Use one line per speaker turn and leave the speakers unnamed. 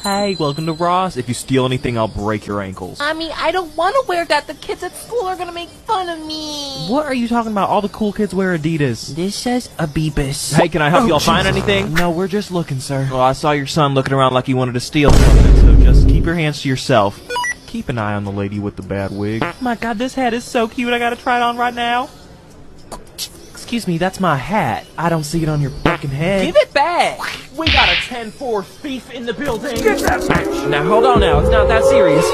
Hey, welcome to Ross. If you steal anything, I'll break your ankles.
Mommy, I don't want to wear that. The kids at school are gonna make fun of me.
What are you talking about? All the cool kids wear Adidas.
This says Abibus.
Hey, can I help y'all find anything?
No, we're just looking, sir.
Well, I saw your son looking around like he wanted to steal something, so just keep your hands to yourself. Keep an eye on the lady with the bad wig. Oh my god, this hat is so cute. I gotta try it on right now. Excuse me, that's my hat. I don't see it on your fucking head.
Give it back. We got a 10-4 thief in the building.
Get that bitch! Now hold on now, it's not that serious.